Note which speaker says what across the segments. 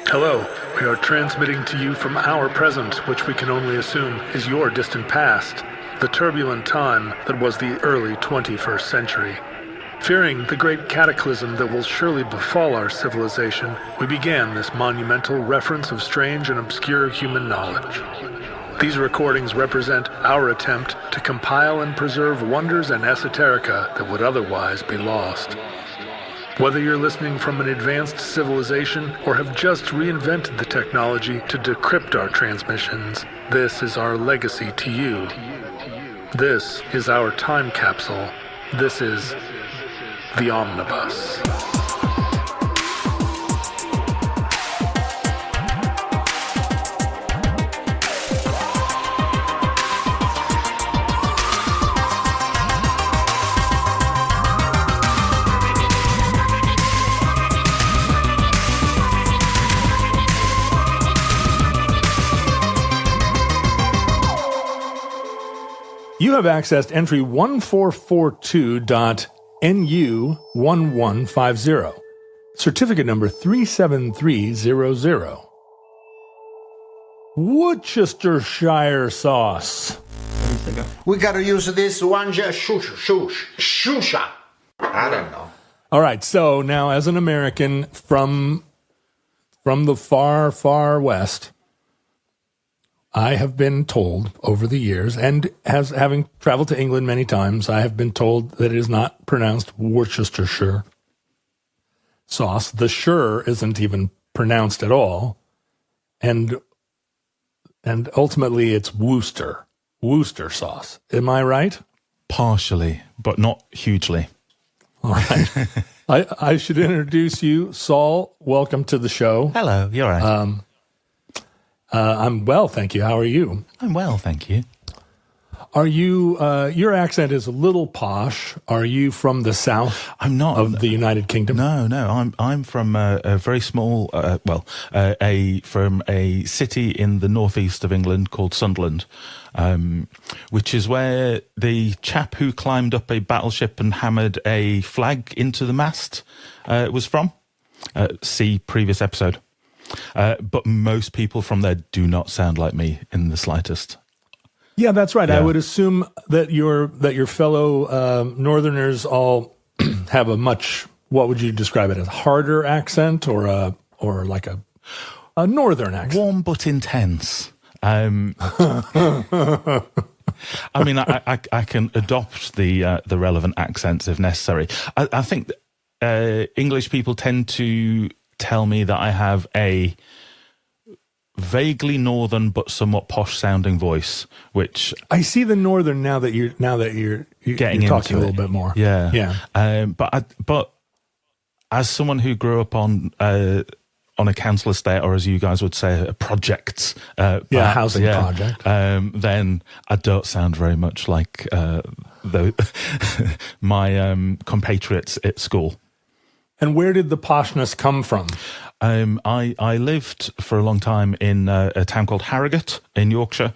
Speaker 1: Hello, we are transmitting to you from our present, which we can only assume is your distant past, the turbulent time that was the early 21st century. Fearing the great cataclysm that will surely befall our civilization, we began this monumental reference of strange and obscure human knowledge. These recordings represent our attempt to compile and preserve wonders and esoterica that would otherwise be lost. Whether you're listening from an advanced civilization or have just reinvented the technology to decrypt our transmissions, this is our legacy to you. This is our time capsule. This is the Omnibus.
Speaker 2: You have accessed entry 1442.NU1150, certificate number 37300. Worcestershire sauce.
Speaker 3: We gotta use this one shusha. I don't know.
Speaker 2: All right, so now as an American from the far, far west, I have been told over the years, and having traveled to England many times, I have been told that it is not pronounced Worcestershire sauce. The shire isn't even pronounced at all, and ultimately it's Worcester sauce. Am I right?
Speaker 4: Partially, but not hugely.
Speaker 2: All right. I should introduce you, Saul. Welcome to the show.
Speaker 4: Hello, you're right.
Speaker 2: I'm well, thank you. How are you?
Speaker 4: I'm well, thank you.
Speaker 2: Are you, your accent is a little posh. Are you from the south?
Speaker 4: I'm not.
Speaker 2: Of the United Kingdom?
Speaker 4: No. I'm from a very small, from a city in the northeast of England called Sunderland, which is where the chap who climbed up a battleship and hammered a flag into the mast was from. See previous episode. But most people from there do not sound like me in the slightest.
Speaker 2: Yeah, that's right.
Speaker 4: Yeah.
Speaker 2: I would assume that your fellow Northerners all have a much, what would you describe it as, harder accent or like a Northern accent?
Speaker 4: Warm but intense. I mean, I can adopt the relevant accents if necessary. I think English people tend to tell me that I have a vaguely northern but somewhat posh sounding voice, which
Speaker 2: I see the northern now that you're
Speaker 4: getting
Speaker 2: you're talking a
Speaker 4: into
Speaker 2: little bit more.
Speaker 4: Yeah. But as someone who grew up on a council estate, or as you guys would say, a project,
Speaker 2: housing project,
Speaker 4: then I don't sound very much like my compatriots at school.
Speaker 2: And where did the poshness come from?
Speaker 4: I lived for a long time in a town called Harrogate in Yorkshire,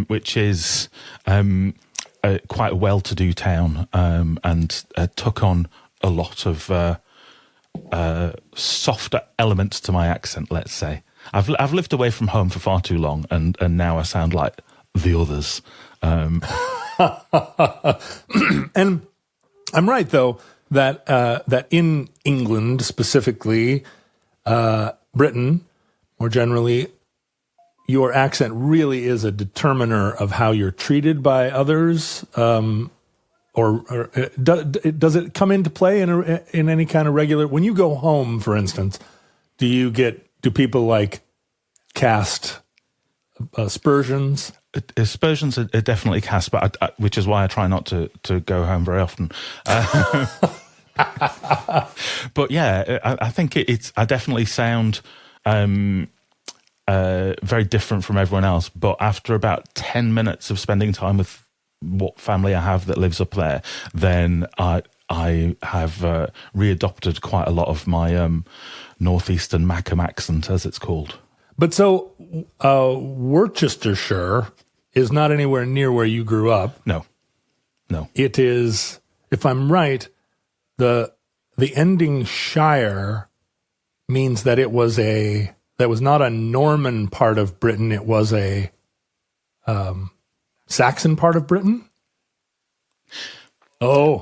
Speaker 4: which is quite a well-to-do town, and took on a lot of softer elements to my accent, let's say. I've lived away from home for far too long, and now I sound like the others.
Speaker 2: And I'm right, though, that in England, specifically, Britain, more generally, your accent really is a determiner of how you're treated by others, or does it come into play in any kind of regular? When you go home, for instance, do people like cast aspersions?
Speaker 4: Aspersions are definitely cast, but which is why I try not to go home very often. But yeah, I think I definitely sound very different from everyone else. But after about 10 minutes of spending time with what family I have that lives up there, then I have readopted quite a lot of my northeastern Macam accent, as it's called.
Speaker 2: But so Worcestershire is not anywhere near where you grew up.
Speaker 4: No.
Speaker 2: It is, if I'm right, the ending shire means that it was a that was not a Norman part of Britain. It was a Saxon part of Britain. Oh,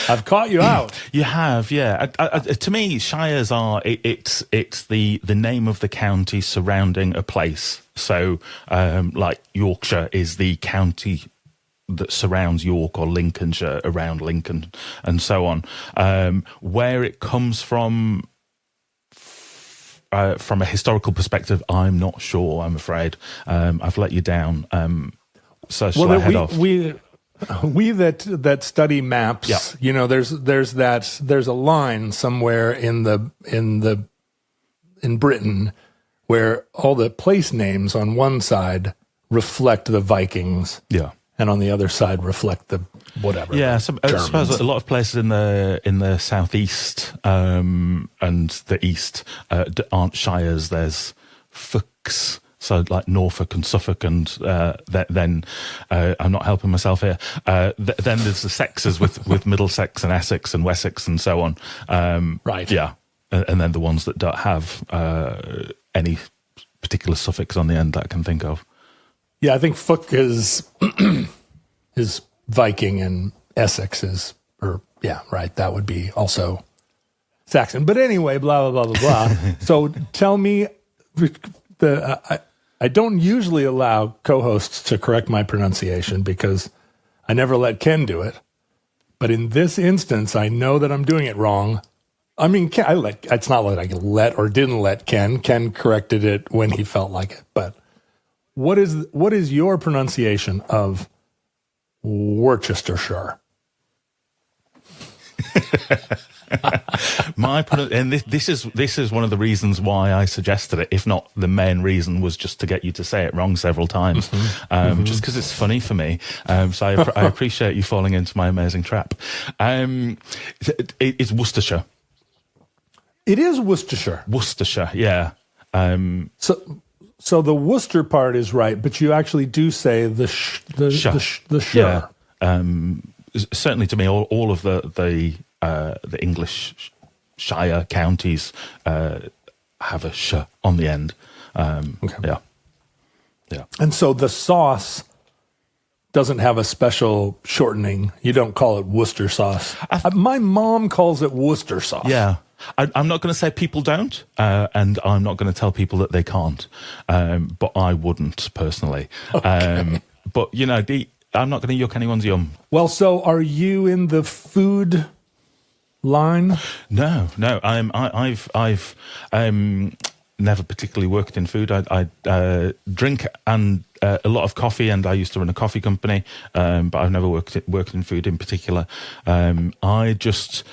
Speaker 2: I've caught you out.
Speaker 4: You have, yeah. To me, shires are it's the name of the county surrounding a place. So, like Yorkshire is the county that surrounds York, or Lincolnshire around Lincoln, and so on. Where it comes from a historical perspective, I'm not sure. I'm afraid I've let you down. So shall I head off?
Speaker 2: We that study maps,
Speaker 4: Yeah.
Speaker 2: you know, there's a line somewhere in Britain where all the place names on one side reflect the Vikings,
Speaker 4: Yeah.
Speaker 2: and on the other side reflect the whatever.
Speaker 4: Yeah,
Speaker 2: the
Speaker 4: I suppose a lot of places in the southeast and the east aren't shires. There's fucks. So like Norfolk and Suffolk, and then I'm not helping myself here. Then there's the sexes with Middlesex and Essex and Wessex and so on.
Speaker 2: Right.
Speaker 4: Yeah, and then the ones that don't have any particular suffix on the end that I can think of.
Speaker 2: Yeah, I think Fook is Viking, and Essex is, right. That would be also Saxon. But anyway, blah blah blah blah blah. So tell me, I don't usually allow co-hosts to correct my pronunciation because I never let Ken do it. But in this instance, I know that I'm doing it wrong. I mean, it's not like I let or didn't let Ken. Ken corrected it when he felt like it. But what is your pronunciation of Worcestershire?
Speaker 4: This is one of the reasons why I suggested it. If not, the main reason was just to get you to say it wrong several times, just because it's funny for me. So I appreciate you falling into my amazing trap. It's Worcestershire.
Speaker 2: It is Worcestershire.
Speaker 4: Worcestershire, yeah.
Speaker 2: So the Worcester part is right, but you actually do say the shire.
Speaker 4: Yeah. Certainly, to me, all of the English shire counties have a sh on the end. Okay. Yeah.
Speaker 2: And so the sauce doesn't have a special shortening. You don't call it Worcester sauce. My mom calls it Worcester sauce.
Speaker 4: Yeah. I'm not going to say people don't, and I'm not going to tell people that they can't, but I wouldn't personally.
Speaker 2: Okay.
Speaker 4: But, you know, I'm not going to yuck anyone's yum.
Speaker 2: Well, so are you in the food line?
Speaker 4: No. I've never particularly worked in food. I drink and a lot of coffee, and I used to run a coffee company, but I've never worked in food in particular. I just,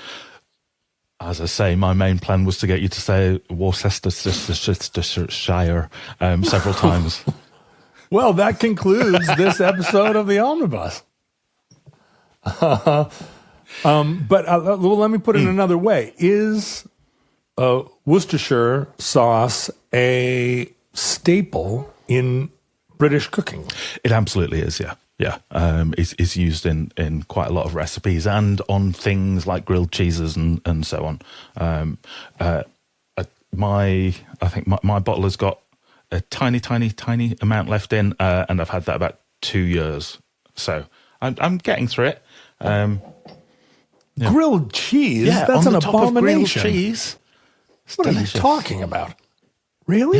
Speaker 4: as I say, my main plan was to get you to say Worcestershire several times.
Speaker 2: Well, that concludes this episode of the Omnibus. But let me put it another way. Is Worcestershire sauce a staple in British cooking?
Speaker 4: It absolutely is, yeah. Yeah, it's used in quite a lot of recipes and on things like grilled cheeses and so on. I think my bottle has got a tiny amount left in, and I've had that about 2 years. So I'm getting through it. Yeah.
Speaker 2: Grilled cheese?
Speaker 4: Yeah,
Speaker 2: that's
Speaker 4: on
Speaker 2: an
Speaker 4: the top of grilled
Speaker 2: abomination.
Speaker 4: cheese.
Speaker 2: What
Speaker 4: delicious.
Speaker 2: are you talking about? Really?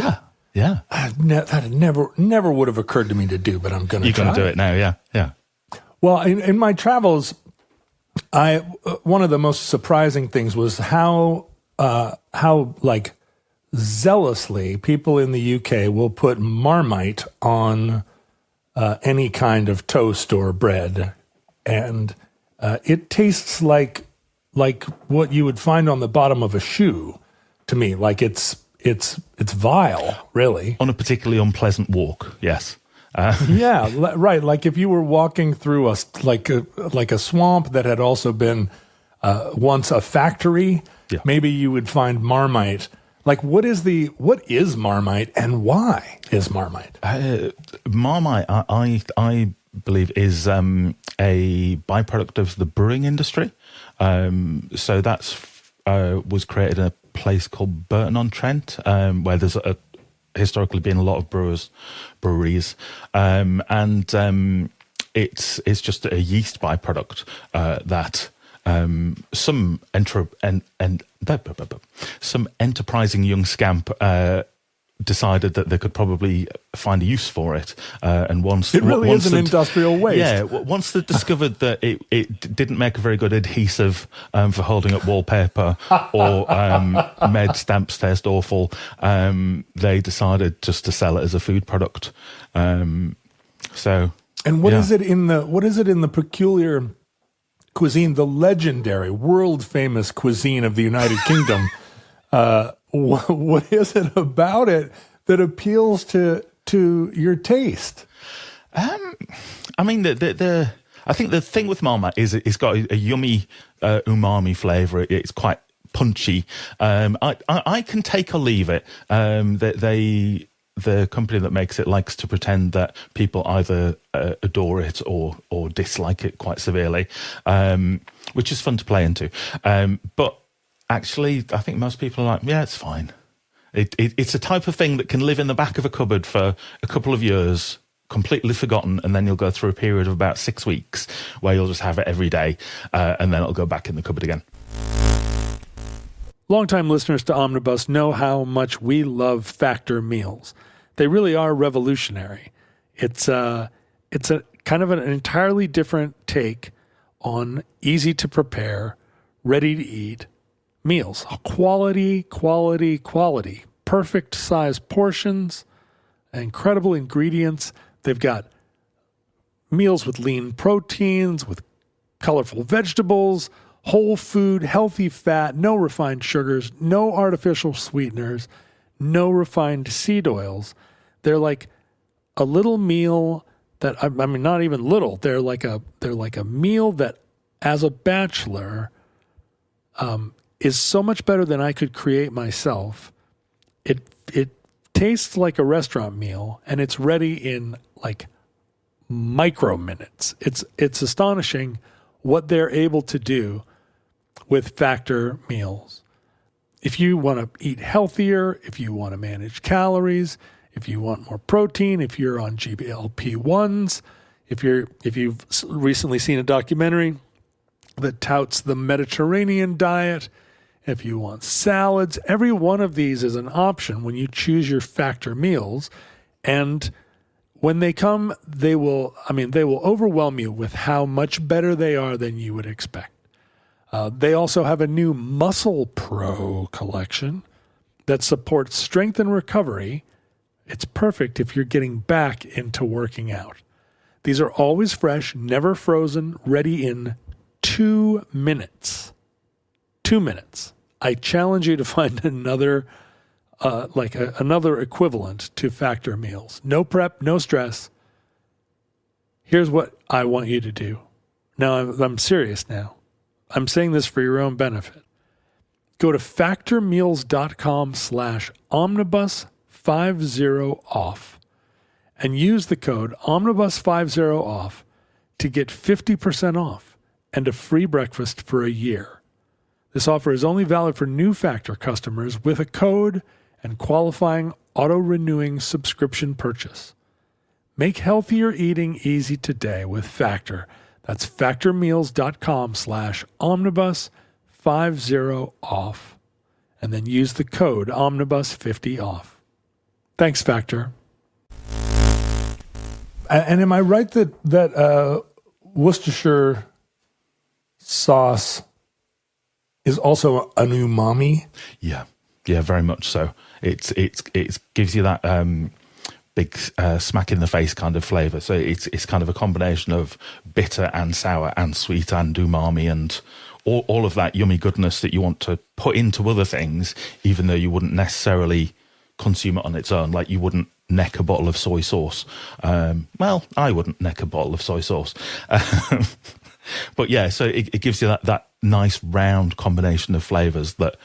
Speaker 4: Yeah.
Speaker 2: That never would have occurred to me to do, but I'm going to try.
Speaker 4: You're going to do it now, yeah.
Speaker 2: Well, in my travels, one of the most surprising things was how like zealously people in the UK will put Marmite on any kind of toast or bread, and it tastes like what you would find on the bottom of a shoe to me. Like it's vile, really.
Speaker 4: On a particularly unpleasant walk, yes.
Speaker 2: Yeah, right. Like if you were walking through a swamp that had also been once a factory, maybe you would find Marmite. Like what is Marmite and why is Marmite?
Speaker 4: Marmite, I believe, is a byproduct of the brewing industry. So that's was created place called Burton-on-Trent, where there's historically been a lot of breweries, and it's just a yeast byproduct that some enterprising young scamp decided that they could probably find a use for it, and once
Speaker 2: it really is an industrial waste.
Speaker 4: Yeah, once they discovered that it didn't make a very good adhesive for holding up wallpaper, or made stamps taste awful, they decided just to sell it as a food product. So,
Speaker 2: and what is it in the peculiar cuisine, the legendary, world famous cuisine of the United Kingdom? What is it about it that appeals to your taste?
Speaker 4: I mean, I think the thing with Marmite is it's got a yummy umami flavour. It's quite punchy. I can take or leave it. The company that makes it likes to pretend that people either adore it or dislike it quite severely, which is fun to play into. But actually, I think most people are like, yeah, it's fine. It's a type of thing that can live in the back of a cupboard for a couple of years, completely forgotten, and then you'll go through a period of about 6 weeks where you'll just have it every day, and then it'll go back in the cupboard again.
Speaker 2: Longtime listeners to Omnibus know how much we love Factor meals. They really are revolutionary. It's a kind of an entirely different take on easy to prepare, ready to eat meals. Quality. Perfect size portions, incredible ingredients. They've got meals with lean proteins, with colorful vegetables, whole food, healthy fat, no refined sugars, no artificial sweeteners, no refined seed oils. They're like a little meal that, I mean, not even little. They're like a meal that, as a bachelor, is so much better than I could create myself. It tastes like a restaurant meal, and it's ready in like micro minutes. It's astonishing what they're able to do with Factor meals. If you want to eat healthier, if you want to manage calories, if you want more protein, if you're on GLP-1s, if you've recently seen a documentary that touts the Mediterranean diet, if you want salads, every one of these is an option when you choose your Factor meals. And when they come, they will overwhelm you with how much better they are than you would expect. They also have a new Muscle Pro collection that supports strength and recovery. It's perfect if you're getting back into working out. These are always fresh, never frozen, ready in 2 minutes. 2 minutes. I challenge you to find another equivalent to Factor meals. No prep, no stress. Here's what I want you to do. Now, I'm serious now. I'm saying this for your own benefit. Go to factormeals.com/omnibus50off and use the code omnibus50off to get 50% off and a free breakfast for a year. This offer is only valid for new Factor customers with a code and qualifying auto-renewing subscription purchase. Make healthier eating easy today with Factor. That's factormeals.com/omnibus50off. And then use the code omnibus50off. Thanks, Factor. And am I right that Worcestershire sauce is also an umami?
Speaker 4: Yeah, very much so. It gives you that big smack in the face kind of flavour. So it's kind of a combination of bitter and sour and sweet and umami and all of that yummy goodness that you want to put into other things, even though you wouldn't necessarily consume it on its own. Like you wouldn't neck a bottle of soy sauce. Well, I wouldn't neck a bottle of soy sauce. But yeah, so it gives you that nice round combination of flavours that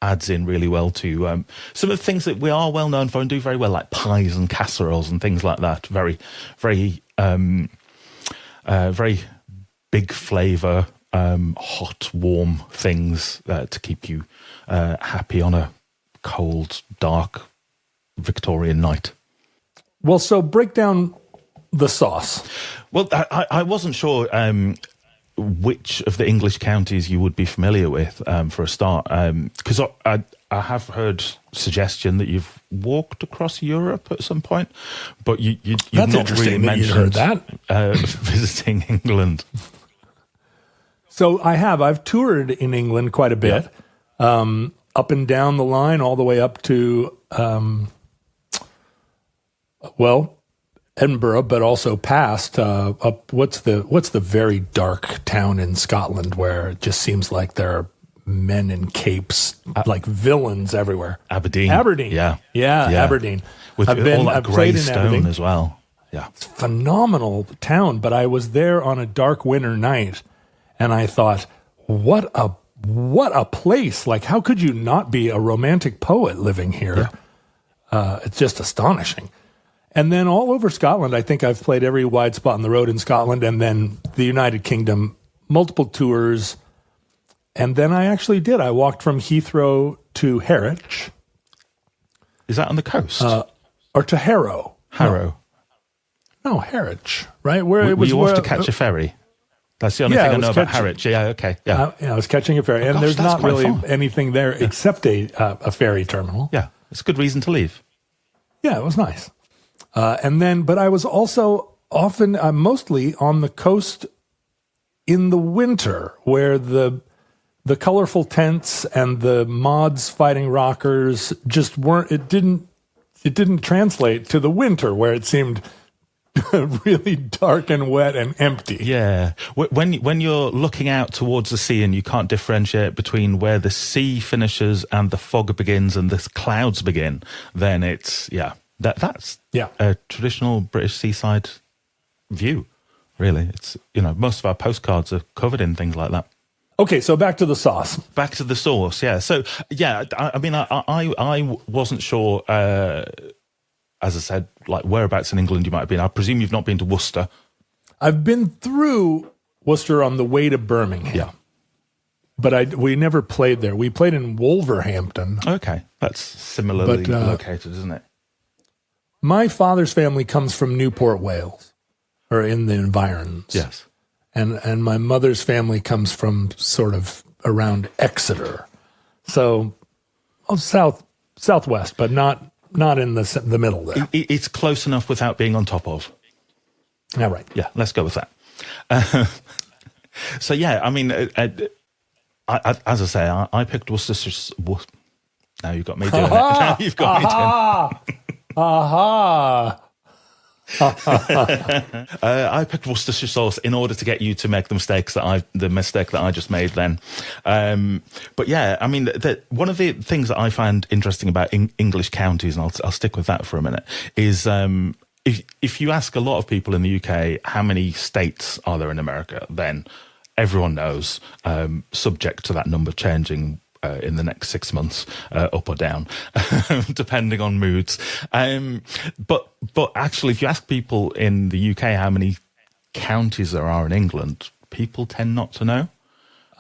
Speaker 4: adds in really well to some of the things that we are well known for and do very well, like pies and casseroles and things like that. Very, very, very big flavour hot, warm things to keep you happy on a cold, dark Victorian night.
Speaker 2: Well, so break down the sauce.
Speaker 4: Well, I wasn't sure which of the English counties you would be familiar with for a start, because I have heard suggestion that you've walked across Europe at some point, but you've
Speaker 2: That's
Speaker 4: not
Speaker 2: interesting
Speaker 4: really
Speaker 2: that you'd heard
Speaker 4: mentioned
Speaker 2: that.
Speaker 4: visiting England.
Speaker 2: So I've toured in England quite a bit, up and down the line, all the way up to, Edinburgh, but also past, up, what's the very dark town in Scotland where it just seems like there are men in capes, like villains everywhere?
Speaker 4: Aberdeen.
Speaker 2: Yeah, Aberdeen.
Speaker 4: With all that
Speaker 2: I've
Speaker 4: grey
Speaker 2: played in
Speaker 4: stone
Speaker 2: Aberdeen
Speaker 4: as well. Yeah.
Speaker 2: It's a phenomenal town, but I was there on a dark winter night, and I thought, what a place! Like, how could you not be a romantic poet living here? Yeah. It's just astonishing. And then all over Scotland, I think I've played every wide spot on the road in Scotland, and then the United Kingdom, multiple tours. And then I walked from Heathrow to Harwich.
Speaker 4: Is that on the coast?
Speaker 2: Or to Harrow.
Speaker 4: Harrow.
Speaker 2: No, Harwich, right? Where
Speaker 4: Were you off to catch a ferry? That's the only thing I know about Harwich. Yeah, okay. Yeah.
Speaker 2: I was catching a ferry, and there's not really anything there except a ferry terminal.
Speaker 4: Yeah, it's a good reason to leave.
Speaker 2: Yeah, it was nice. But I was also often, mostly on the coast in the winter, where the colorful tents and the mods fighting rockers just weren't. It didn't translate to the winter, where it seemed really dark and wet and empty.
Speaker 4: Yeah. When you're looking out towards the sea and you can't differentiate between where the sea finishes and the fog begins and the clouds begin, then it's, that's a traditional British seaside view, really. It's, most of our postcards are covered in things like that.
Speaker 2: Okay, so back to the sauce.
Speaker 4: Back to the sauce, yeah. So, I wasn't sure, as I said, like whereabouts in England you might have been. I presume you've not been to Worcester.
Speaker 2: I've been through Worcester on the way to Birmingham.
Speaker 4: Yeah.
Speaker 2: But we never played there. We played in Wolverhampton.
Speaker 4: Okay, that's similarly located, isn't it?
Speaker 2: My father's family comes from Newport, Wales, or in the environs.
Speaker 4: Yes.
Speaker 2: And my mother's family comes from sort of around Exeter. So southwest, but not in the middle there.
Speaker 4: It's close enough without being on top of.
Speaker 2: Yeah, right.
Speaker 4: Yeah, let's go with that. So, yeah, I mean, as I say, I picked Worcestershire. Now you've got me doing it. Now you've got me doing it.
Speaker 2: Aha!
Speaker 4: I picked Worcestershire sauce in order to get you to make the mistake that I just made then. But yeah, I mean, one of the things that I find interesting about English counties, and I'll stick with that for a minute, is if you ask a lot of people in the UK how many states are there in America, then everyone knows, subject to that number changing in the next 6 months, up or down, depending on moods. But actually, if you ask people in the UK how many counties there are in England, people tend not to know.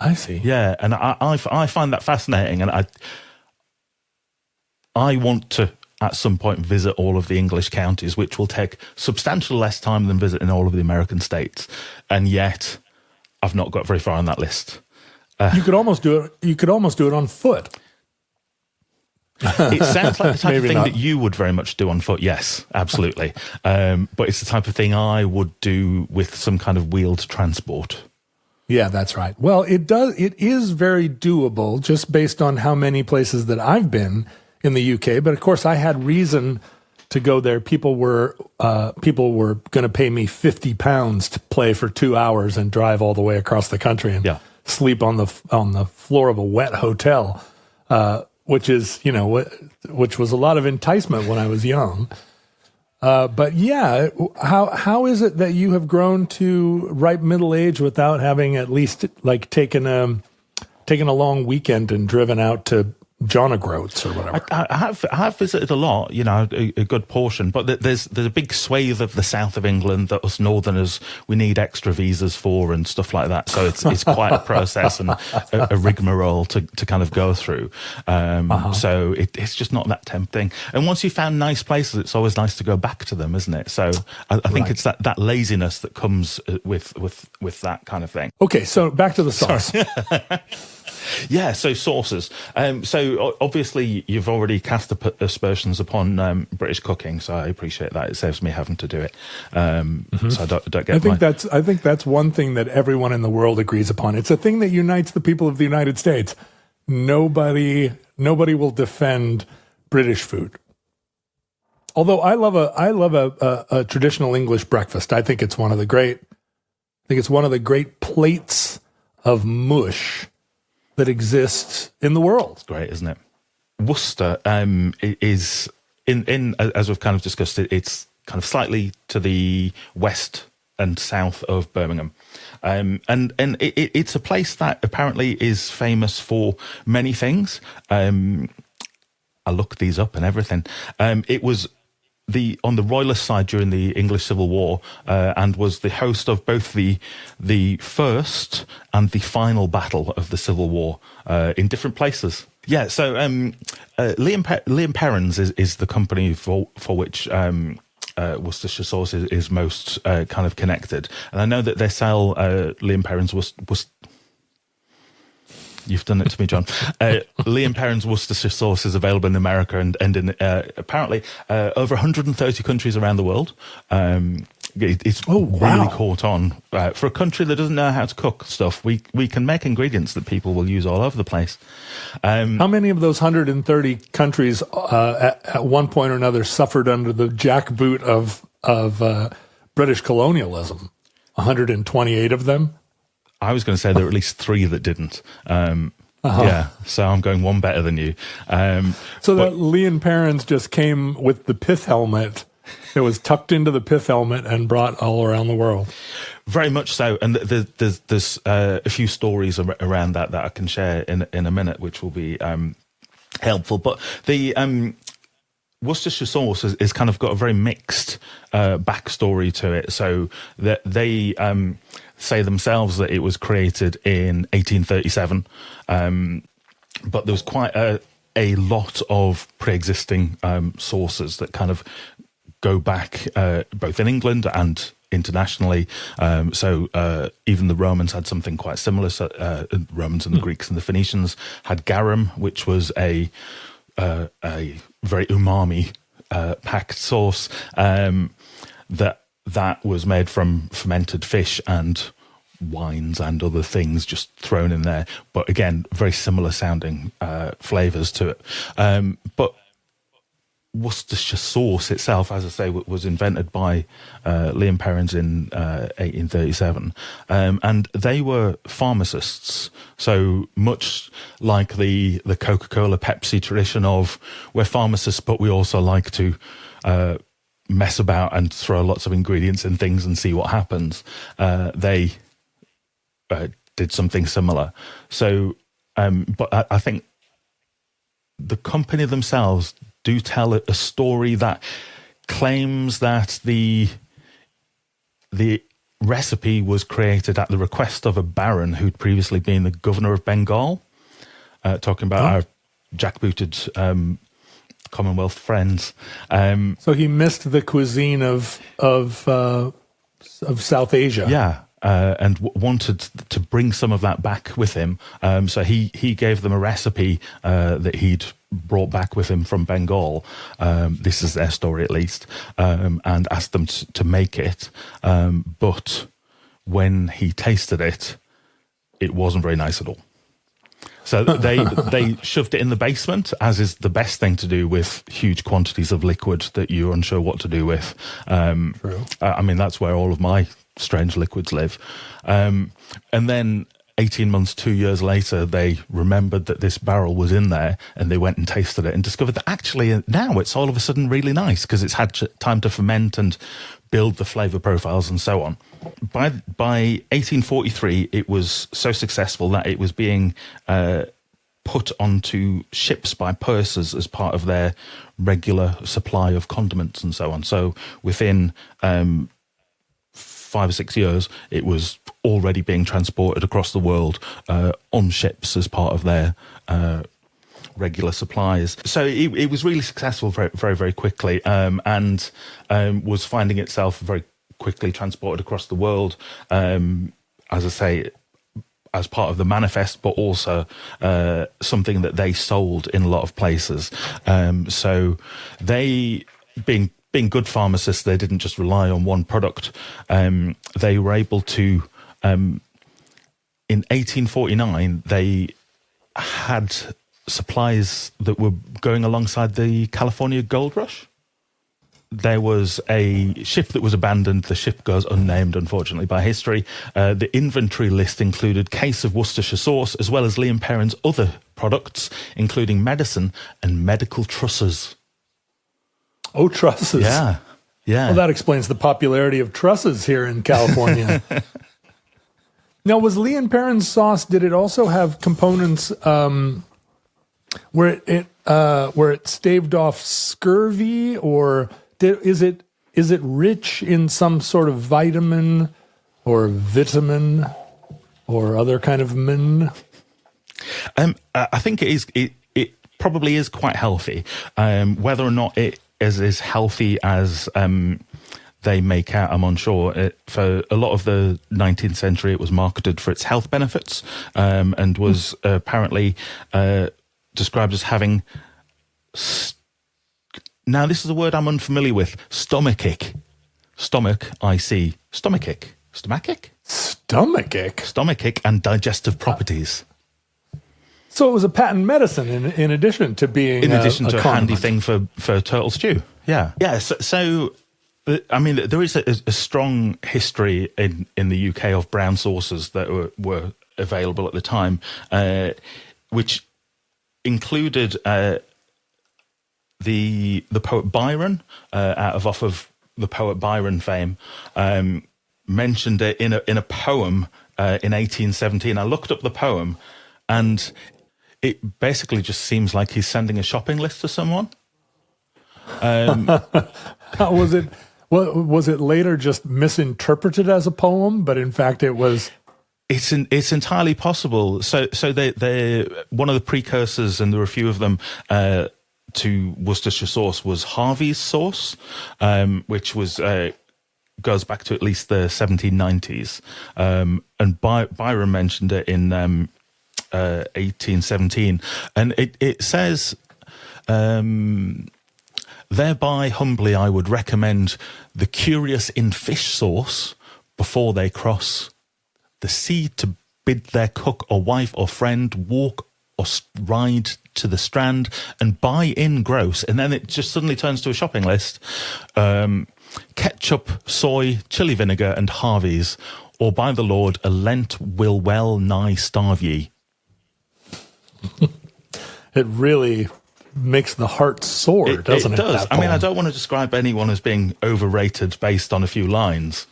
Speaker 2: I see.
Speaker 4: Yeah, and I find that fascinating, and I want to, at some point, visit all of the English counties, which will take substantially less time than visiting all of the American states, and yet I've not got very far on that list.
Speaker 2: You could almost do it. You could almost do it on foot.
Speaker 4: It sounds like the type of thing
Speaker 2: not.
Speaker 4: that you would very much do on foot. Yes, absolutely. But it's the type of thing I would do with some kind of wheeled transport.
Speaker 2: Yeah, that's right. Well, it is very doable, just based on how many places that I've been in the UK. But of course, I had reason to go there. People were going to pay me £50 to play for 2 hours and drive all the way across the country and sleep on the floor of a wet hotel, which was a lot of enticement when I was young. But yeah, how is it that you have grown to ripe middle age without having at least like taken a long weekend and driven out to John O'Groats or whatever.
Speaker 4: I have visited a lot, a good portion, but there's a big swathe of the south of England that us northerners, we need extra visas for and stuff like that. So it's quite a process and a rigmarole to kind of go through. So it's just not that tempting. And once you've found nice places, it's always nice to go back to them, isn't it? So I think it's that laziness that comes with that kind of thing.
Speaker 2: Okay, so back to the sauce.
Speaker 4: Yeah, so sauces. So obviously you've already cast aspersions upon British cooking, so I appreciate that. It saves me having to do it. So I don't get.
Speaker 2: I think that's one thing that everyone in the world agrees upon. It's a thing that unites the people of the United States. Nobody will defend British food. Although I love a traditional English breakfast. I think it's one of the great plates of mush that exists in the world.
Speaker 4: It's great, isn't it? Worcester is in as we've kind of discussed it. It's kind of slightly to the west and south of Birmingham, and it's a place that apparently is famous for many things. I looked these up and everything. It was on the royalist side during the English Civil War, and was the host of both the first and the final battle of the Civil War in different places. Yeah, so Liam Perrins is the company for which Worcestershire sauce is most kind of connected, and I know that they sell Liam Perrins You've done it to me, John. Liam Perrins Worcestershire sauce is available in America and in apparently over 130 countries around the world. It's really caught on. For a country that doesn't know how to cook stuff, we can make ingredients that people will use all over the place.
Speaker 2: How many of those 130 countries at one point or another suffered under the jackboot of British colonialism? 128 of them?
Speaker 4: I was going to say there were at least 3 that didn't. Yeah, so I'm going one better than you.
Speaker 2: That Liam Perrins just came with the pith helmet. It was tucked into the pith helmet and brought all around the world.
Speaker 4: Very much so. And there's a few stories around that I can share in a minute, which will be helpful. But the Worcestershire sauce is kind of got a very mixed backstory to it. So that they say themselves that it was created in 1837, but there was quite a lot of pre-existing sauces that kind of go back both in England and internationally. So even the Romans had something quite similar. So, Romans and the Greeks and the Phoenicians had garum, which was a very umami packed sauce that was made from fermented fish and wines and other things just thrown in there. But again, very similar sounding flavours to it. But Worcestershire sauce itself, as I say, was invented by Liam Perrins in 1837, and they were pharmacists. So much like the Coca-Cola, Pepsi tradition of we're pharmacists, but we also like to mess about and throw lots of ingredients in things and see what happens. They did something similar. So, but I think the company themselves do tell a story that claims that the recipe was created at the request of a baron who'd previously been the governor of Bengal, talking about our jackbooted Commonwealth friends.
Speaker 2: So he missed the cuisine of South Asia.
Speaker 4: Yeah. And wanted to bring some of that back with him. So he gave them a recipe that he'd brought back with him from Bengal. This is their story, at least, and asked them to make it. But when he tasted it, it wasn't very nice at all. So they shoved it in the basement, as is the best thing to do with huge quantities of liquid that you're unsure what to do with.
Speaker 2: True.
Speaker 4: I mean, that's where all of my strange liquids live. And then 18 months, 2 years later, they remembered that this barrel was in there, and they went and tasted it and discovered that actually now it's all of a sudden really nice because it's had time to ferment and build the flavour profiles and so on. By 1843, it was so successful that it was being put onto ships by pursers as part of their regular supply of condiments and so on. So within 5 or 6 years, it was already being transported across the world on ships as part of their regular supplies. So it was really successful very, very, very quickly, and was finding itself very quickly transported across the world, as I say, as part of the manifest, but also something that they sold in a lot of places. So they, being good pharmacists, they didn't just rely on one product. They were able to, in 1849, they had supplies that were going alongside the California gold rush. There was a ship that was abandoned. The ship goes unnamed, unfortunately, by history. The inventory list included case of Worcestershire sauce, as well as Lee & Perrin's other products, including medicine and medical trusses.
Speaker 2: Oh, trusses.
Speaker 4: Yeah.
Speaker 2: Well, that explains the popularity of trusses here in California. Now, was Lee & Perrin's sauce, did it also have components where it staved off scurvy, or is it rich in some sort of vitamin or vitamin or other kind of min?
Speaker 4: I think it is. It probably is quite healthy. Whether or not it is as healthy as they make out, I'm unsure. For a lot of the 19th century, it was marketed for its health benefits, and was apparently described as having, now this is a word I'm unfamiliar with, stomachic, and digestive properties.
Speaker 2: So it was a patent medicine in addition to being
Speaker 4: in addition to a handy
Speaker 2: condiment.
Speaker 4: thing for turtle stew. Yeah. So I mean, there is a strong history in the UK of brown sauces that were available at the time, which included the poet Byron, off of the poet Byron fame, mentioned it in a poem in 1817. I looked up the poem, and it basically just seems like he's sending a shopping list to someone.
Speaker 2: Was it later just misinterpreted as a poem, but in fact it was?
Speaker 4: It's entirely possible. So they one of the precursors, and there were a few of them, to Worcestershire sauce was Harvey's sauce, which was goes back to at least the 1790s. And Byron mentioned it in 1817, and it says, thereby humbly I would recommend the curious in fish sauce before they cross the sea to bid their cook or wife or friend walk or ride to the strand and buy in gross. And then it just suddenly turns to a shopping list. Ketchup, soy, chili vinegar, and Harvey's, or by the Lord, a Lent will well nigh starve ye.
Speaker 2: It really makes the heart soar, doesn't it?
Speaker 4: It does. I mean, I don't want to describe anyone as being overrated based on a few lines.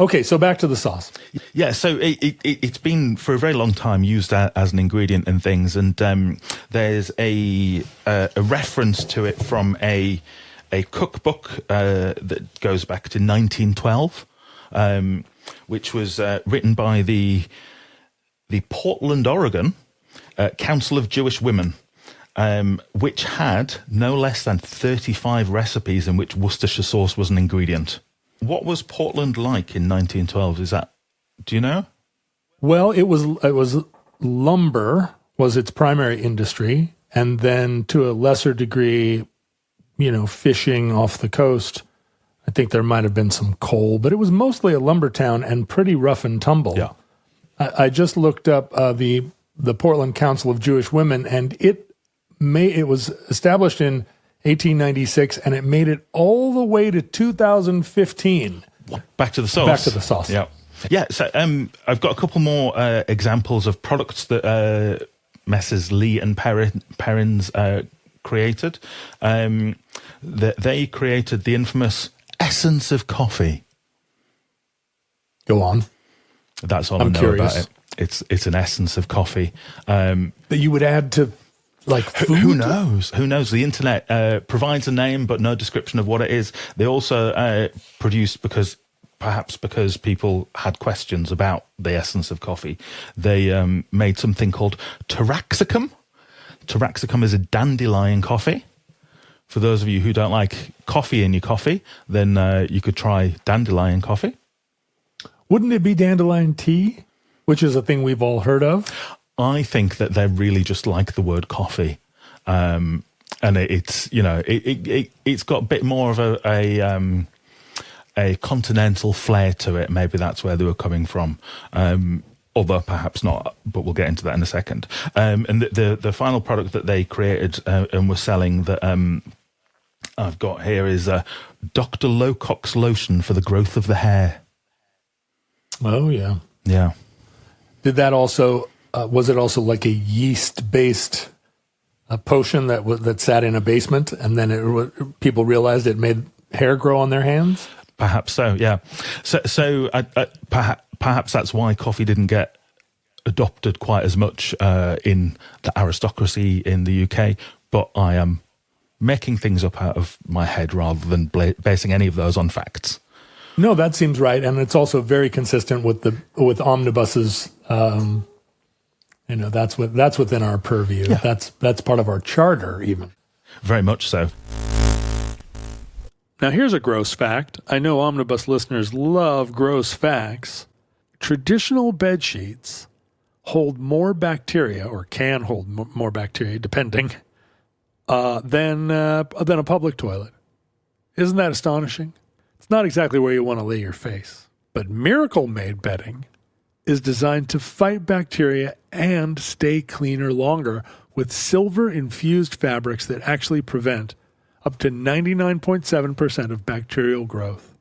Speaker 2: Okay, so back to the sauce.
Speaker 4: Yeah, so it's been for a very long time used as an ingredient in things, and there's a reference to it from a cookbook that goes back to 1912, which was written by the Portland, Oregon Council of Jewish Women, which had no less than 35 recipes in which Worcestershire sauce was an ingredient. What was Portland like in 1912? Do you know?
Speaker 2: Well, it was lumber was its primary industry, and then to a lesser degree, fishing off the coast. I think there might have been some coal, but it was mostly a lumber town and pretty rough and tumble.
Speaker 4: Yeah.
Speaker 2: I just looked up the Portland Council of Jewish Women, and it was established in 1896, and it made it all the way to 2015.
Speaker 4: Back to the sauce.
Speaker 2: Back to the sauce.
Speaker 4: Yeah. Yeah. So I've got a couple more examples of products that Messrs. Lee and Perrins created. They created the infamous essence of coffee.
Speaker 2: Go on.
Speaker 4: That's all
Speaker 2: I'm
Speaker 4: I know
Speaker 2: curious.
Speaker 4: about it. It's an essence of coffee.
Speaker 2: That you would add to, like, food?
Speaker 4: Who knows? Who knows? The internet provides a name, but no description of what it is. They also produced, because people had questions about the essence of coffee, they made something called Taraxacum. Taraxacum is a dandelion coffee. For those of you who don't like coffee in your coffee, then you could try dandelion coffee.
Speaker 2: Wouldn't it be dandelion tea, which is a thing we've all heard of?
Speaker 4: I think that they're really just like the word coffee. And it's, you know, it's got a bit more of a continental flair to it. Maybe that's where they were coming from. Although perhaps not, but we'll get into that in a second. And the final product that they created and were selling that I've got here is Dr. Lowcock's lotion for the growth of the hair.
Speaker 2: Oh, yeah.
Speaker 4: Yeah.
Speaker 2: Did that also, was it also like a yeast-based potion that sat in a basement, and then people realized it made hair grow on their hands?
Speaker 4: Perhaps so, yeah. So perhaps that's why coffee didn't get adopted quite as much in the aristocracy in the UK, but I am making things up out of my head rather than basing any of those on facts.
Speaker 2: No, that seems right, and it's also very consistent with omnibuses. That's within our purview.
Speaker 4: Yeah.
Speaker 2: That's part of our charter, even.
Speaker 4: Very much so.
Speaker 1: Now, here's a gross fact. I know Omnibus listeners love gross facts. Traditional bed sheets hold more bacteria, or can hold more bacteria, depending, than a public toilet. Isn't that astonishing? It's not exactly where you want to lay your face. But Miracle Made bedding is designed to fight bacteria and stay cleaner longer with silver-infused fabrics that actually prevent up to 99.7% of bacterial growth.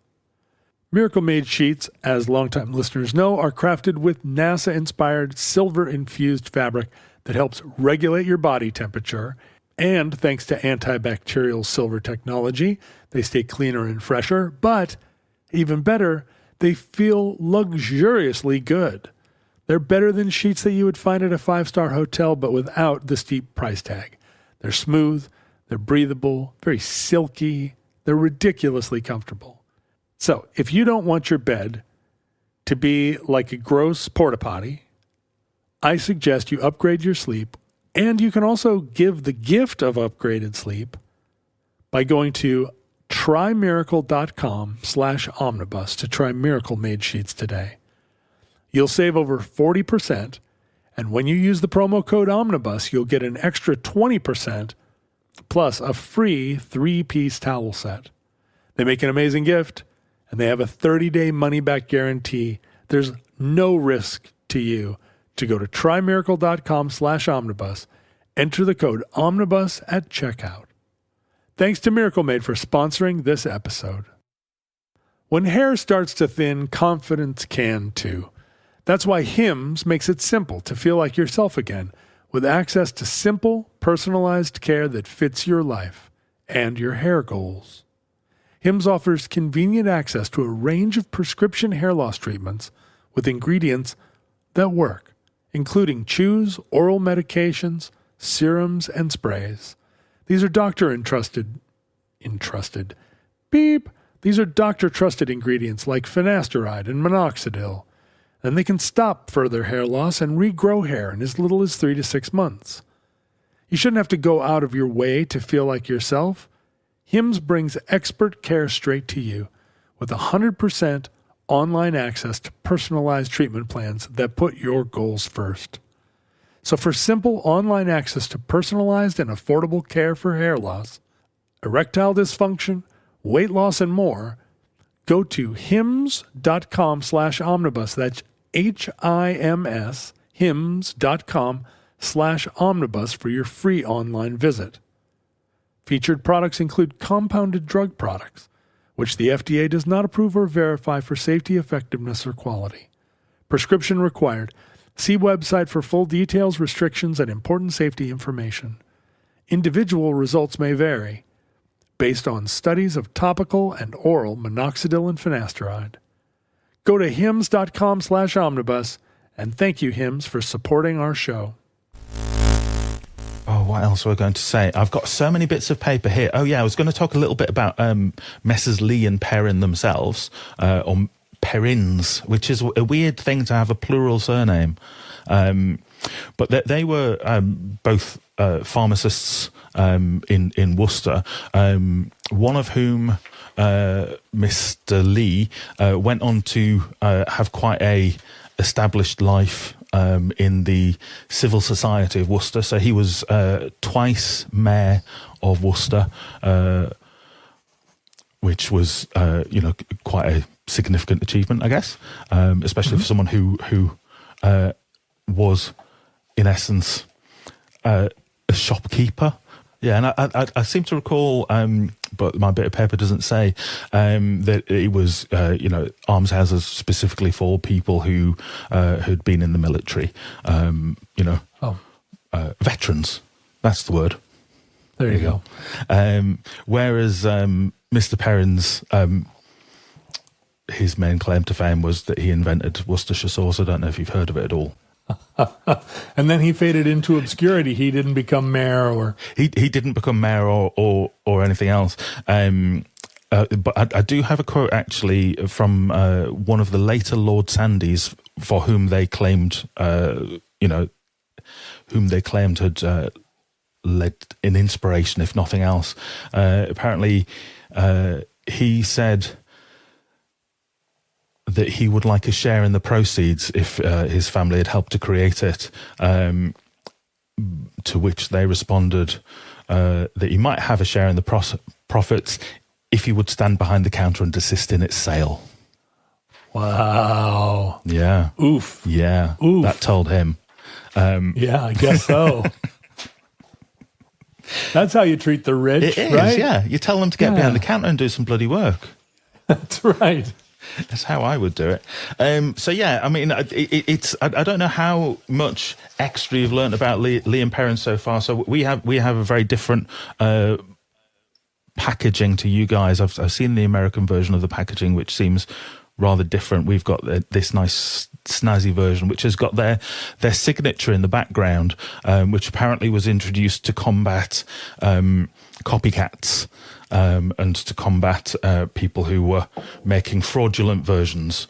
Speaker 1: Miracle Made sheets, as longtime listeners know, are crafted with NASA-inspired silver-infused fabric that helps regulate your body temperature, and thanks to antibacterial silver technology, they stay cleaner and fresher, but even better, they feel luxuriously good. They're better than sheets that you would find at a 5-star hotel, but without the steep price tag. They're smooth, they're breathable, very silky, they're ridiculously comfortable. So, if you don't want your bed to be like a gross porta potty, I suggest you upgrade your sleep, and you can also give the gift of upgraded sleep by going to trymiracle.com/omnibus to try Miracle Made sheets today. You'll save over 40%, and when you use the promo code Omnibus, you'll get an extra 20% plus a free 3-piece towel set. They make an amazing gift, and they have a 30-day money-back guarantee. There's no risk to you to go to trymiracle.com/omnibus, enter the code Omnibus at checkout. Thanks to Miracle Made for sponsoring this episode. When hair starts to thin, confidence can too. That's why Hims makes it simple to feel like yourself again, with access to simple, personalized care that fits your life and your hair goals. Hims offers convenient access to a range of prescription hair loss treatments with ingredients that work, including chews, oral medications, serums, and sprays. These are doctor-trusted ingredients like finasteride and minoxidil, and they can stop further hair loss and regrow hair in as little as 3 to 6 months. You shouldn't have to go out of your way to feel like yourself. Hims brings expert care straight to you with 100% online access to personalized treatment plans that put your goals first. So for simple online access to personalized and affordable care for hair loss, erectile dysfunction, weight loss, and more, go to hims.com/omnibus. That's HIMS, hims.com/omnibus for your free online visit. Featured products include compounded drug products, which the FDA does not approve or verify for safety, effectiveness, or quality. Prescription required. See website for full details, restrictions, and important safety information. Individual results may vary based on studies of topical and oral minoxidil and finasteride. Go to hims.com/omnibus And thank you, Hims, for supporting our show.
Speaker 4: Oh, what else were I going to say? I've got so many bits of paper here. Oh, yeah, I was going to talk a little bit about Messrs. Lee and Perrin themselves, or Perrins, which is a weird thing to have a plural surname. But they were both pharmacists in Worcester, one of whom, Mr. Lee, went on to have quite a established life in the civil society of Worcester. So he was twice mayor of Worcester, which was quite a significant achievement, I guess, especially for someone who was in essence a shopkeeper. Yeah, and I seem to recall, but my bit of paper doesn't say, that it was, almshouses specifically for people who had been in the military, veterans. That's the word.
Speaker 2: There you go.
Speaker 4: Whereas Mr. Perrin's, his main claim to fame was that he invented Worcestershire sauce. I don't know if you've heard of it at all.
Speaker 2: And then he faded into obscurity. He didn't become mayor, or
Speaker 4: he didn't become mayor or anything else. But I do have a quote actually from one of the later Lord Sandys, for whom they claimed, had led an inspiration, if nothing else. Apparently, he said that he would like a share in the proceeds if his family had helped to create it, to which they responded that he might have a share in the profits if he would stand behind the counter and assist in its sale.
Speaker 2: Wow.
Speaker 4: Yeah.
Speaker 2: Oof.
Speaker 4: Yeah.
Speaker 2: Oof.
Speaker 4: That told him.
Speaker 2: Yeah, I guess so. That's how you treat the rich,
Speaker 4: It is,
Speaker 2: right?
Speaker 4: yeah. You tell them to get behind the counter and do some bloody work.
Speaker 2: That's right.
Speaker 4: That's how I would do it. So yeah, I mean, it's I don't know how much extra you've learned about Lee and Perrin so far. So we have a very different packaging to you guys. I've seen the American version of the packaging, which seems rather different. We've got this nice snazzy version, which has got their signature in the background, which apparently was introduced to combat copycats. And to combat people who were making fraudulent versions.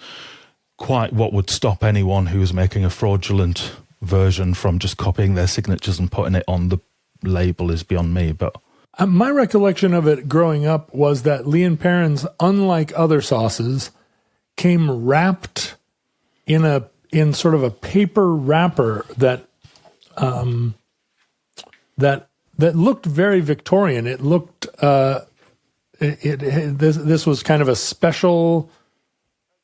Speaker 4: Quite what would stop anyone who was making a fraudulent version from just copying their signatures and putting it on the label is beyond me. But
Speaker 2: my recollection of it growing up was that Lee and Perrin's, unlike other sauces, came wrapped in sort of a paper wrapper that looked very Victorian. It looked this was kind of a special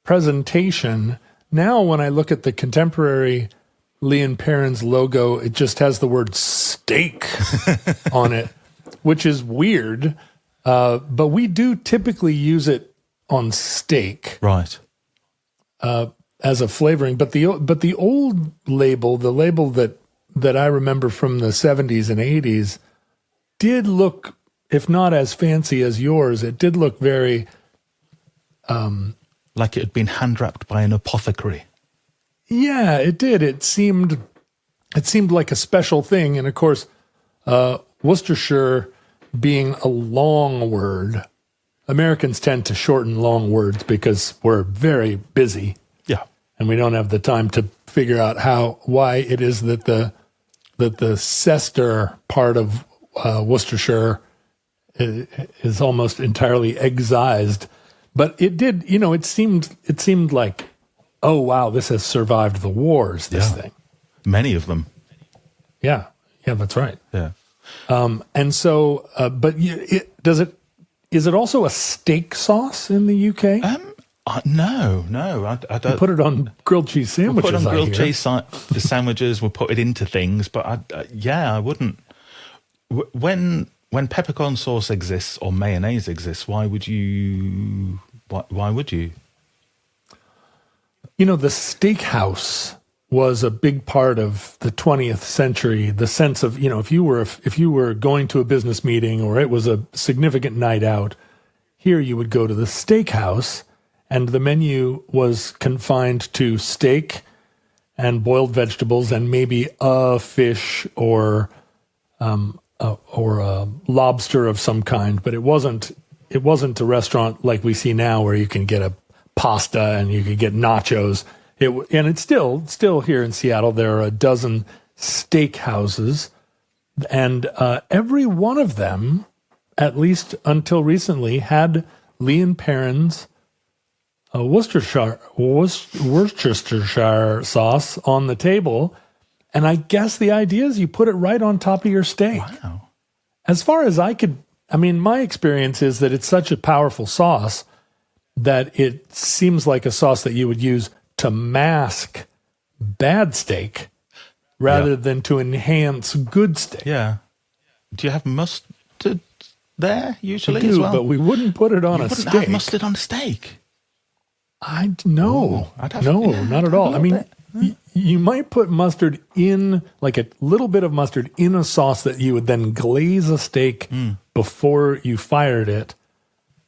Speaker 2: presentation. Now, when I look at the contemporary Lee and Perrin's logo, it just has the word steak on it, which is weird. But we do typically use it on steak,
Speaker 4: right,
Speaker 2: as a flavoring. But the old label, the label that I remember from the 70s and 80s, did look, if not as fancy as yours, it did look very
Speaker 4: like it had been hand wrapped by an apothecary.
Speaker 2: Yeah, it did. It seemed like a special thing. And of course, Worcestershire being a long word, Americans tend to shorten long words because we're very busy.
Speaker 4: Yeah.
Speaker 2: And we don't have the time to figure out why it is that the Cester part of Worcestershire is almost entirely excised. But it did, it seemed like, oh wow, this has survived the wars, this thing.
Speaker 4: Many of them.
Speaker 2: Yeah, that's right.
Speaker 4: Yeah.
Speaker 2: And so, but is it also a steak sauce in the UK?
Speaker 4: No, I don't.
Speaker 2: You put it on grilled cheese sandwiches.
Speaker 4: We'll put it on grilled cheese sandwiches. We'll put it into things, but I wouldn't. When peppercorn sauce exists or mayonnaise exists, why would you? Why would you?
Speaker 2: The steakhouse was a big part of the 20th century. The sense of, if you were going to a business meeting or it was a significant night out, here you would go to the steakhouse, and the menu was confined to steak and boiled vegetables and maybe a fish or a lobster of some kind. But it wasn't a restaurant like we see now where you can get a pasta and you can get nachos. And it's still here in Seattle. There are a dozen steak houses, and every one of them, at least until recently, had Lee and Perrin's Worcestershire sauce on the table. And I guess the idea is you put it right on top of your steak.
Speaker 4: Wow.
Speaker 2: As far as my experience is that it's such a powerful sauce that it seems like a sauce that you would use to mask bad steak rather than to enhance good steak.
Speaker 4: Yeah. Do you have mustard there usually
Speaker 2: We do,
Speaker 4: as well?
Speaker 2: but we wouldn't put it on a
Speaker 4: wouldn't
Speaker 2: steak.
Speaker 4: have mustard on a steak.
Speaker 2: No,
Speaker 4: I'd have-
Speaker 2: no,
Speaker 4: yeah,
Speaker 2: not at
Speaker 4: a
Speaker 2: all. I
Speaker 4: little
Speaker 2: mean,
Speaker 4: bit.
Speaker 2: you might put mustard in, like a little bit of mustard in a sauce that you would then glaze a steak before you fired it.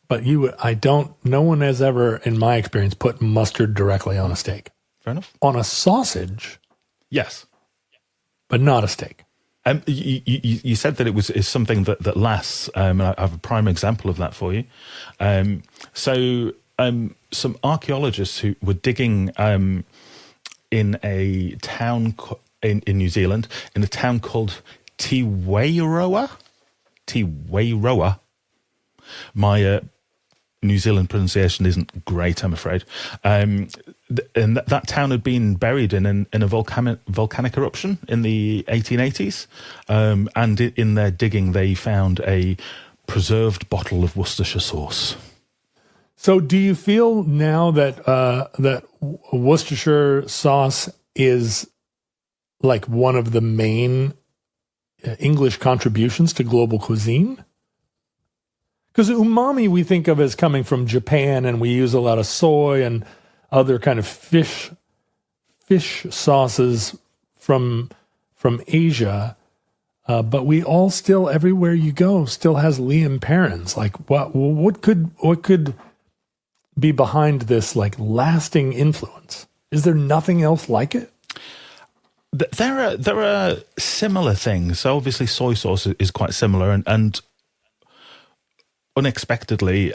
Speaker 2: But no one has ever, in my experience, put mustard directly on a steak.
Speaker 4: Fair enough.
Speaker 2: On a sausage,
Speaker 4: Yes.
Speaker 2: but not a steak.
Speaker 4: You said that is something that lasts, and I have a prime example of that for you. Some archaeologists who were digging in a town in New Zealand, in a town called Tiwairoa. My New Zealand pronunciation isn't great, I'm afraid. And that town had been buried in a volcanic eruption in the 1880s. And in their digging, they found a preserved bottle of Worcestershire sauce.
Speaker 2: So, do you feel now that that Worcestershire sauce is like one of the main English contributions to global cuisine? Because umami we think of as coming from Japan, and we use a lot of soy and other kind of fish sauces from Asia. But we all still, everywhere you go, still has Liam Perrins. Like, what could be behind this like lasting influence? Is there nothing else like it?
Speaker 4: There are similar things. So obviously soy sauce is quite similar, and unexpectedly,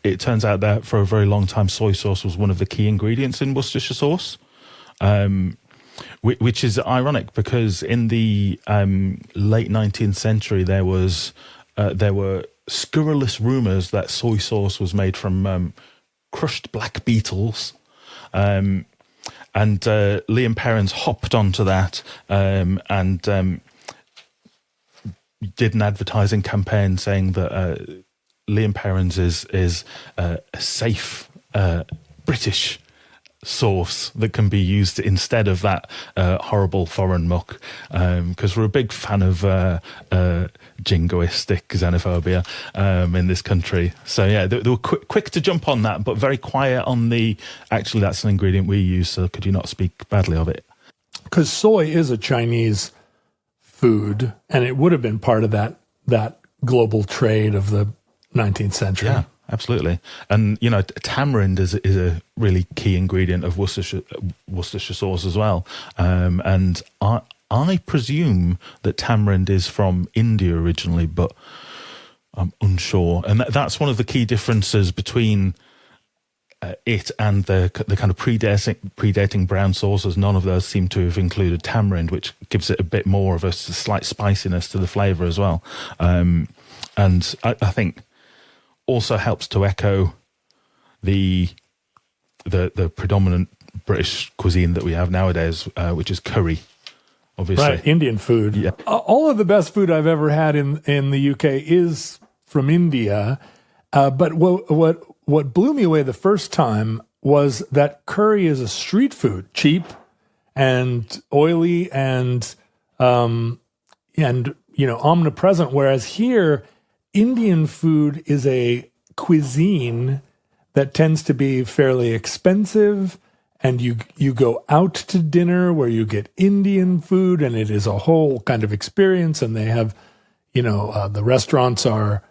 Speaker 4: it turns out that for a very long time, soy sauce was one of the key ingredients in Worcestershire sauce, which is ironic because in the late 19th century, there were scurrilous rumours that soy sauce was made from crushed black beetles. And Liam Perrins hopped onto that and did an advertising campaign saying that Liam Perrins is a safe British sauce that can be used instead of that horrible foreign muck, because we're a big fan of jingoistic xenophobia in this country. So yeah, they were quick to jump on that, but very quiet on actually that's an ingredient we use, so could you not speak badly of it?
Speaker 2: Because soy is a Chinese food, and it would have been part of that global trade of the 19th century.
Speaker 4: Yeah, absolutely. And, tamarind is a really key ingredient of Worcestershire sauce as well. And I presume that tamarind is from India originally, but I'm unsure. And that's one of the key differences between it and the kind of predating brown sauces. None of those seem to have included tamarind, which gives it a bit more of a slight spiciness to the flavour as well. And I think also helps to echo the predominant British cuisine that we have nowadays, which is curry, obviously.
Speaker 2: Right, Indian food.
Speaker 4: Yeah.
Speaker 2: All of the best food I've ever had in the UK is from India. But what blew me away the first time was that curry is a street food, cheap and oily and omnipresent. Whereas here, Indian food is a cuisine that tends to be fairly expensive, and you go out to dinner where you get Indian food, and it is a whole kind of experience. And they have, the restaurants are.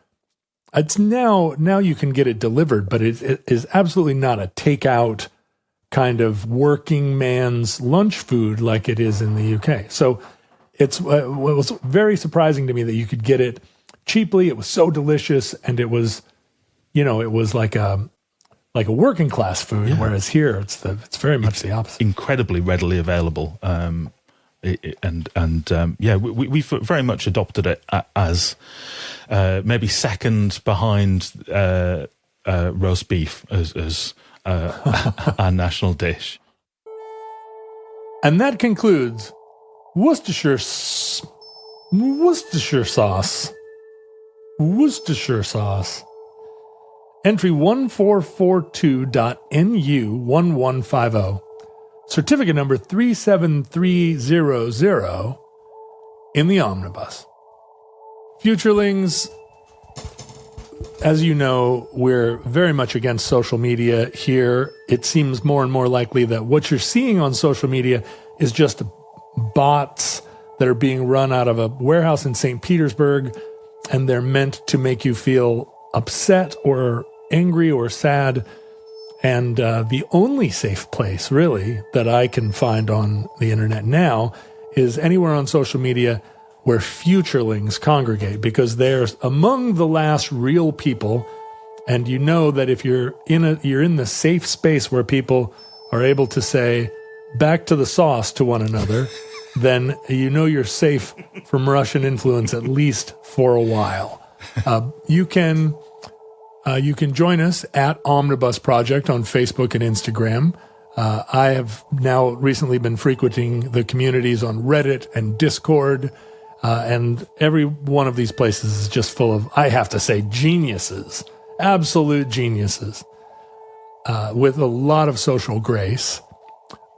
Speaker 2: It's now you can get it delivered, but it is absolutely not a takeout kind of working man's lunch food like it is in the UK. So it was very surprising to me that you could get it cheaply. It was so delicious, and it was, it was like a working class food, whereas here it's very much the opposite.
Speaker 4: Incredibly readily available. We very much adopted it as maybe second behind roast beef as our national dish.
Speaker 2: And that concludes Worcestershire sauce. Worcestershire sauce. Entry 1442.NU1150. Certificate number 37300 in the omnibus. Futurelings, as you know, we're very much against social media here. It seems more and more likely that what you're seeing on social media is just bots that are being run out of a warehouse in St. Petersburg, and they're meant to make you feel upset or angry or sad. And the only safe place, really, that I can find on the internet now is anywhere on social media where futurelings congregate, because they're among the last real people. And you know that if you're in the safe space where people are able to say "back to the sauce" to one another, then you know you're safe from Russian influence, at least for a while. You can join us at Omnibus Project on Facebook and Instagram. I have now recently been frequenting the communities on Reddit and Discord, and every one of these places is just full of, I have to say, geniuses, absolute geniuses, with a lot of social grace.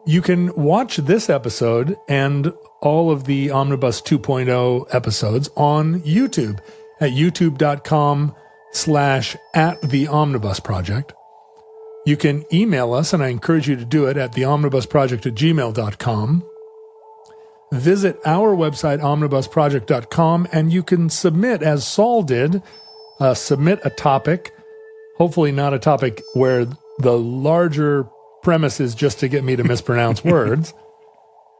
Speaker 2: You can watch this episode and all of the Omnibus 2.0 episodes on YouTube at youtube.com/@theomnibusproject. You can email us, and I encourage you to do it, at theomnibusproject@gmail.com. Visit our website, omnibusproject.com, and you can submit, as Saul did, submit a topic, hopefully not a topic where the larger premise is just to get me to mispronounce words,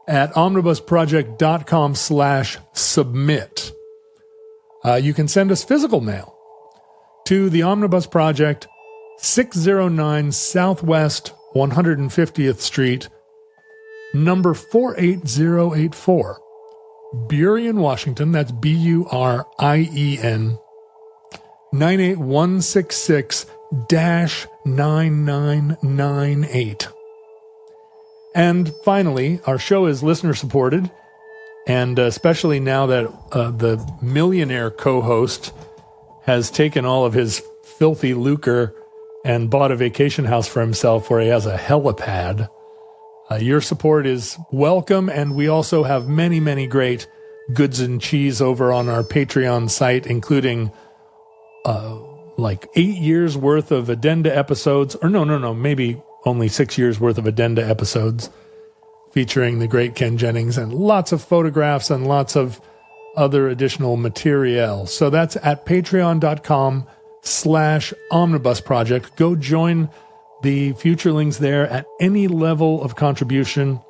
Speaker 2: at omnibusproject.com/submit. You can send us physical mail to the Omnibus Project, 609 Southwest 150th Street, number 48084, Burien, Washington. That's Burien, 98166-9998. And finally, our show is listener supported, and especially now that the millionaire co-host has taken all of his filthy lucre and bought a vacation house for himself where he has a helipad. Your support is welcome, and we also have many, many great goods and cheese over on our Patreon site, including like 8 years worth of addenda episodes, or no, maybe only 6 years worth of addenda episodes featuring the great Ken Jennings, and lots of photographs and lots of other additional material. So that's at patreon.com/omnibusproject. Go join the Futurelings there at any level of contribution,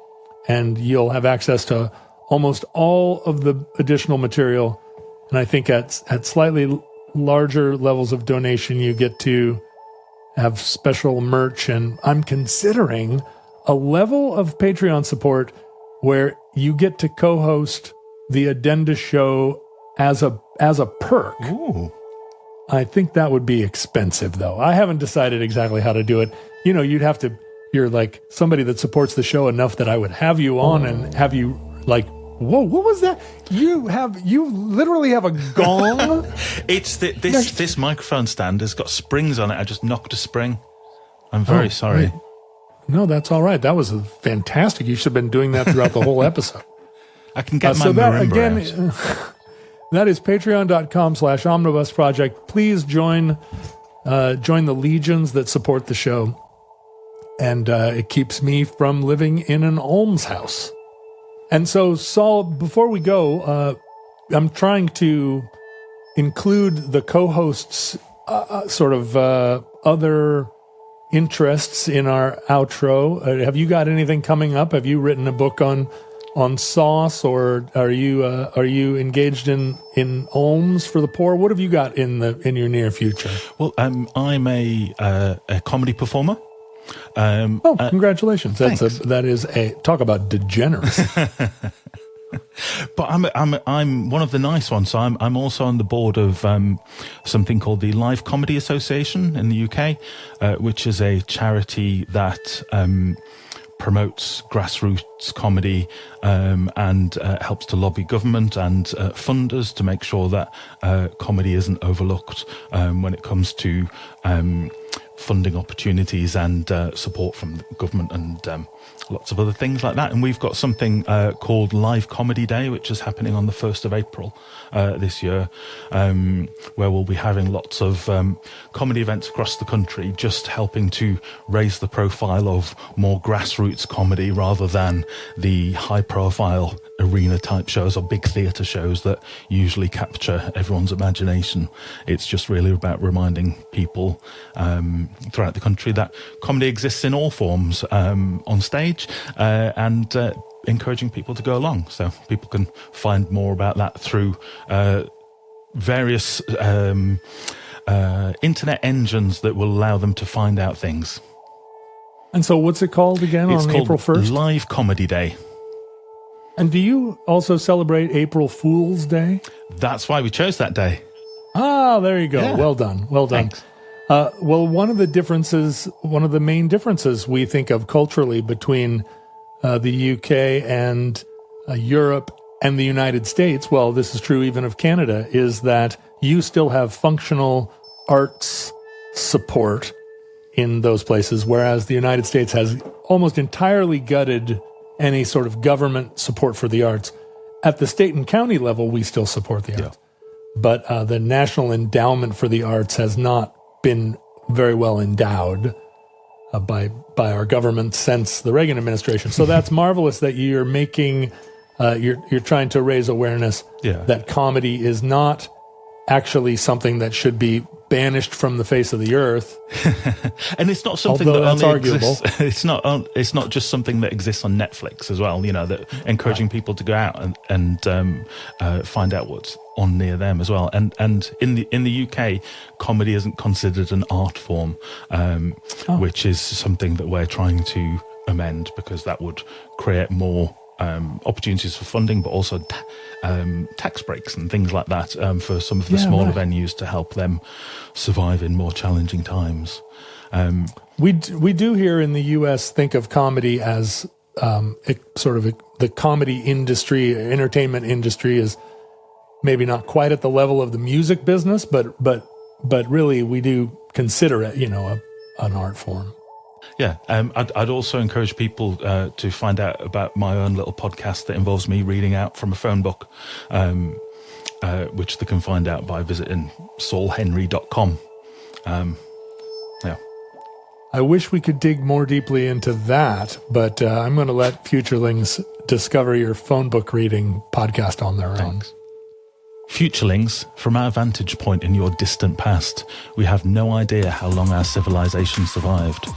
Speaker 2: and you'll have access to almost all of the additional material. And I think at slightly larger levels of donation, you get to have special merch. And I'm considering a level of Patreon support where you get to co-host the Addenda show as a perk.
Speaker 4: Ooh.
Speaker 2: I think that would be expensive, though. I haven't decided exactly how to do it. You know, you're like somebody that supports the show enough that I would have you on and have you like, whoa, what was that? You literally have a gong?
Speaker 4: It's this microphone stand has got springs on it. I just knocked a spring. I'm very sorry.
Speaker 2: Right. No, that's all right. That was fantastic. You should have been doing that throughout the whole episode.
Speaker 4: I can get my marimba out.
Speaker 2: That is patreon.com/omnibusproject. Please join the legions that support the show. And it keeps me from living in an almshouse. And so, Saul, before we go, I'm trying to include the co-hosts' other interests in our outro. Have you got anything coming up? Have you written a book on sauce, or are you engaged in alms for the poor? What have you got in your near future?
Speaker 4: Well, I'm a comedy performer.
Speaker 2: Congratulations! That is talk about degeneracy.
Speaker 4: But I'm one of the nice ones. So I'm also on the board of something called the Live Comedy Association in the UK, which is a charity that promotes grassroots comedy and helps to lobby government and funders to make sure that comedy isn't overlooked when it comes to funding opportunities and support from the government and lots of other things like that. And we've got something called Live Comedy Day, which is happening on the 1st of April this year, where we'll be having lots of comedy events across the country, just helping to raise the profile of more grassroots comedy rather than the high-profile arena-type shows or big theatre shows that usually capture everyone's imagination. It's just really about reminding people throughout the country that comedy exists in all forms on stage, and encouraging people to go along. So people can find more about that through various internet engines that will allow them to find out things.
Speaker 2: And so what's it called again on April 1st?
Speaker 4: Live Comedy Day.
Speaker 2: And do you also celebrate April Fool's Day?
Speaker 4: That's why we chose that day.
Speaker 2: Ah, there you go.
Speaker 4: Yeah.
Speaker 2: Well done. Well done.
Speaker 4: Thanks.
Speaker 2: Well, one of the main differences we think of culturally between the UK and Europe and the United States, well, this is true even of Canada, is that you still have functional arts support in those places, whereas the United States has almost entirely gutted any sort of government support for the arts. At the state and county level, we still support the arts. But the National Endowment for the Arts has not been very well endowed by our government since the Reagan administration. So that's marvelous that you're making, you're trying to raise awareness that comedy is not actually something that should be banished from the face of the earth.
Speaker 4: And it's not something
Speaker 2: Although
Speaker 4: that
Speaker 2: that's
Speaker 4: only
Speaker 2: arguable.
Speaker 4: exists. It's not just something that exists on Netflix as well. You know, that encouraging people to go out and find out what's on near them as well. And in the UK, comedy isn't considered an art form, which is something that we're trying to amend, because that would create more opportunities for funding, but also tax breaks and things like that for some of the smaller venues to help them survive in more challenging times.
Speaker 2: We do here in the U.S. think of comedy as the comedy industry, entertainment industry is maybe not quite at the level of the music business, but really we do consider it, an art form.
Speaker 4: Yeah, I'd also encourage people to find out about my own little podcast that involves me reading out from a phone book, which they can find out by visiting saulhenry.com.
Speaker 2: I wish we could dig more deeply into that, but I'm going to let futurelings discover your phone book reading podcast on their own.
Speaker 4: Futurelings, from our vantage point in your distant past, we have no idea how long our civilization survived.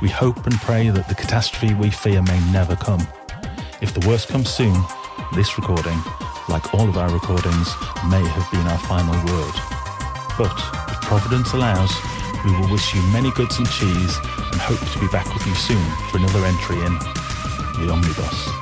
Speaker 4: We hope and pray that the catastrophe we fear may never come. If the worst comes soon, this recording, like all of our recordings, may have been our final word. But if Providence allows, we will wish you many goods and cheese and hope to be back with you soon for another entry in The Omnibus.